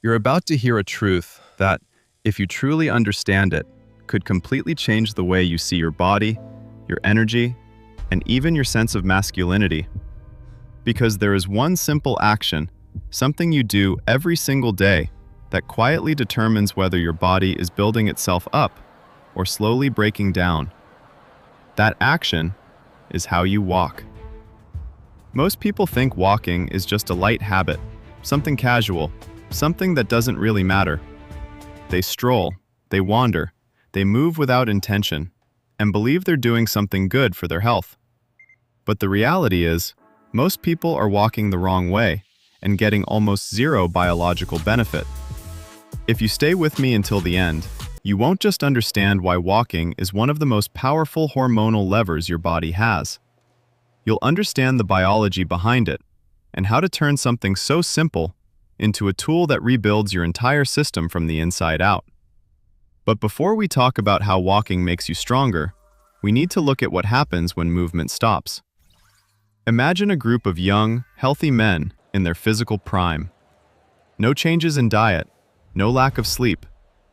You're about to hear a truth that, if you truly understand it, could completely change the way you see your body, your energy, and even your sense of masculinity. Because there is one simple action, something you do every single day, that quietly determines whether your body is building itself up or slowly breaking down. That action is how you walk. Most people think walking is just a light habit, something casual, something that doesn't really matter. They stroll, they wander, they move without intention, and believe they're doing something good for their health. But the reality is, most people are walking the wrong way and getting almost zero biological benefit. If you stay with me until the end, you won't just understand why walking is one of the most powerful hormonal levers your body has. You'll understand the biology behind it and how to turn something so simple into a tool that rebuilds your entire system from the inside out. But before we talk about how walking makes you stronger, we need to look at what happens when movement stops. Imagine a group of young, healthy men in their physical prime. No changes in diet, no lack of sleep,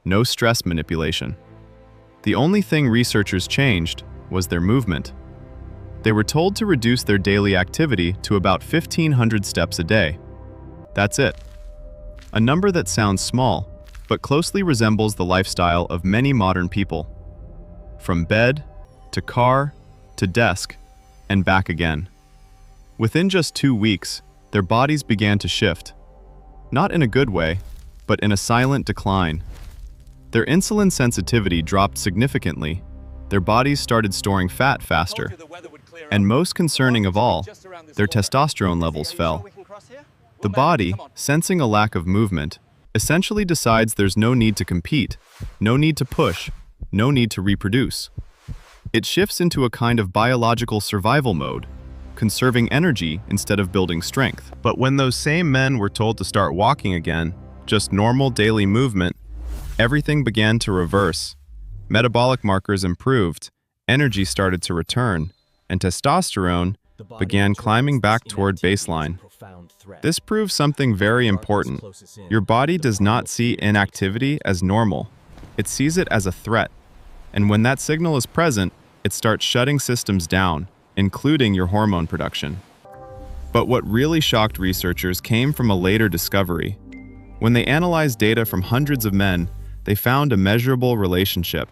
no stress manipulation. The only thing researchers changed was their movement. They were told to reduce their daily activity to about 1,500 steps a day. That's it. A number that sounds small, but closely resembles the lifestyle of many modern people. From bed, to car, to desk, and back again. Within just 2 weeks, their bodies began to shift. Not in a good way, but in a silent decline. Their insulin sensitivity dropped significantly, their bodies started storing fat faster, and most concerning of all, their testosterone levels fell. The body, sensing a lack of movement, essentially decides there's no need to compete, no need to push, no need to reproduce. It shifts into a kind of biological survival mode, conserving energy instead of building strength. But when those same men were told to start walking again, just normal daily movement, everything began to reverse. Metabolic markers improved, energy started to return, and testosterone began climbing back toward baseline. This proves something very important. Your body does not see inactivity as normal. It sees it as a threat. And when that signal is present, it starts shutting systems down, including your hormone production. But what really shocked researchers came from a later discovery. When they analyzed data from hundreds of men, they found a measurable relationship.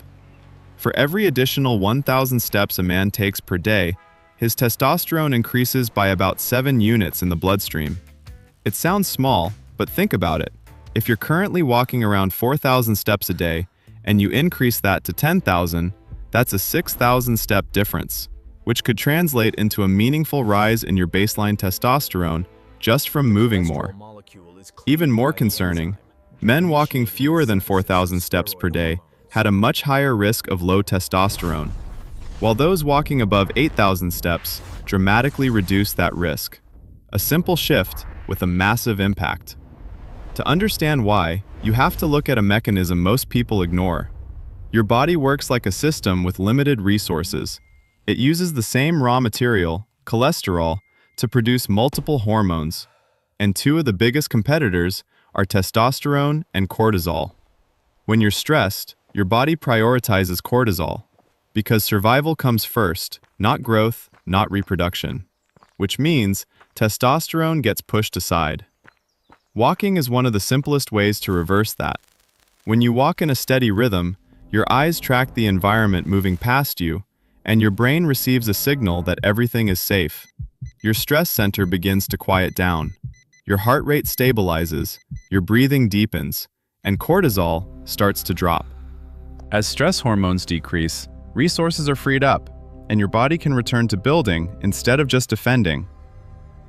For every additional 1,000 steps a man takes per day, his testosterone increases by about 7 units in the bloodstream. It sounds small, but think about it. If you're currently walking around 4,000 steps a day, and you increase that to 10,000, that's a 6,000 step difference, which could translate into a meaningful rise in your baseline testosterone just from moving more. Even more concerning, men walking fewer than 4,000 steps per day had a much higher risk of low testosterone, while those walking above 8,000 steps dramatically reduced that risk. A simple shift with a massive impact. To understand why, you have to look at a mechanism most people ignore. Your body works like a system with limited resources. It uses the same raw material, cholesterol, to produce multiple hormones. And two of the biggest competitors are testosterone and cortisol. When you're stressed, your body prioritizes cortisol, because survival comes first, not growth, not reproduction. Which means testosterone gets pushed aside. Walking is one of the simplest ways to reverse that. When you walk in a steady rhythm, your eyes track the environment moving past you, and your brain receives a signal that everything is safe. Your stress center begins to quiet down. Your heart rate stabilizes, your breathing deepens, and cortisol starts to drop. As stress hormones decrease, resources are freed up, and your body can return to building instead of just defending.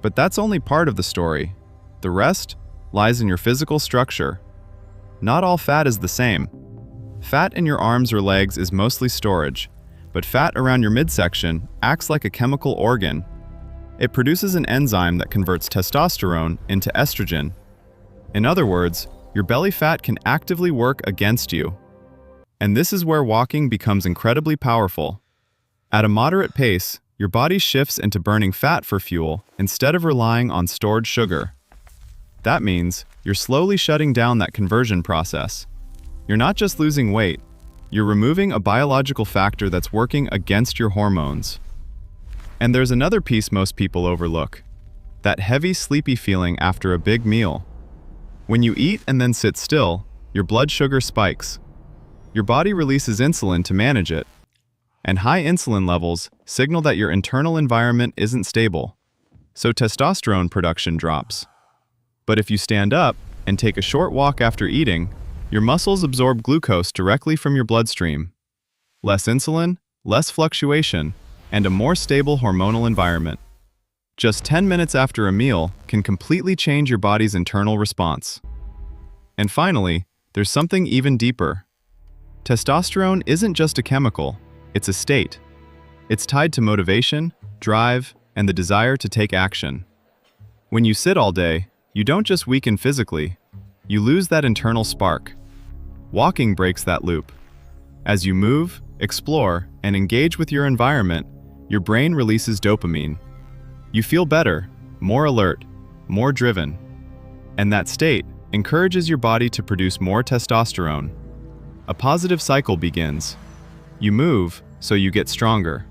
But that's only part of the story. The rest lies in your physical structure. Not all fat is the same. Fat in your arms or legs is mostly storage, but fat around your midsection acts like a chemical organ. It produces an enzyme that converts testosterone into estrogen. In other words, your belly fat can actively work against you. And this is where walking becomes incredibly powerful. At a moderate pace, your body shifts into burning fat for fuel instead of relying on stored sugar. That means you're slowly shutting down that conversion process. You're not just losing weight, you're removing a biological factor that's working against your hormones. And there's another piece most people overlook: that heavy, sleepy feeling after a big meal. When you eat and then sit still, your blood sugar spikes. Your body releases insulin to manage it, and high insulin levels signal that your internal environment isn't stable, so testosterone production drops. But if you stand up and take a short walk after eating, your muscles absorb glucose directly from your bloodstream. Less insulin, less fluctuation, and a more stable hormonal environment. Just 10 minutes after a meal can completely change your body's internal response. And finally, there's something even deeper. Testosterone isn't just a chemical, it's a state. It's tied to motivation, drive, and the desire to take action. When you sit all day, you don't just weaken physically, you lose that internal spark. Walking breaks that loop. As you move, explore, and engage with your environment, your brain releases dopamine. You feel better, more alert, more driven. And that state encourages your body to produce more testosterone. A positive cycle begins. You move, so you get stronger.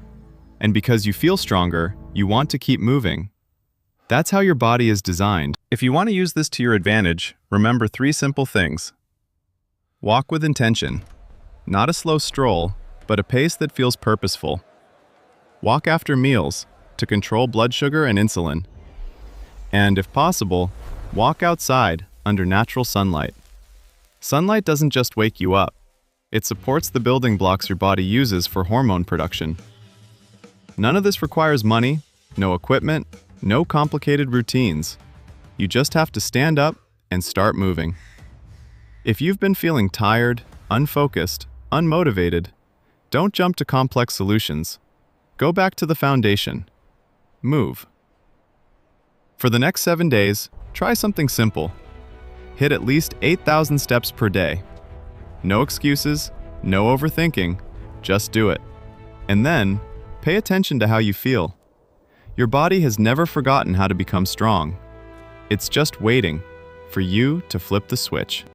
And because you feel stronger, you want to keep moving. That's how your body is designed. If you want to use this to your advantage, remember 3 simple things. Walk with intention. Not a slow stroll, but a pace that feels purposeful. Walk after meals to control blood sugar and insulin. And if possible, walk outside under natural sunlight. Sunlight doesn't just wake you up. It supports the building blocks your body uses for hormone production. None of this requires money, no equipment, no complicated routines. You just have to stand up and start moving. If you've been feeling tired, unfocused, unmotivated, don't jump to complex solutions. Go back to the foundation. Move. For the next 7 days, try something simple. Hit at least 8,000 steps per day. No excuses, no overthinking, just do it. And then, pay attention to how you feel. Your body has never forgotten how to become strong. It's just waiting for you to flip the switch.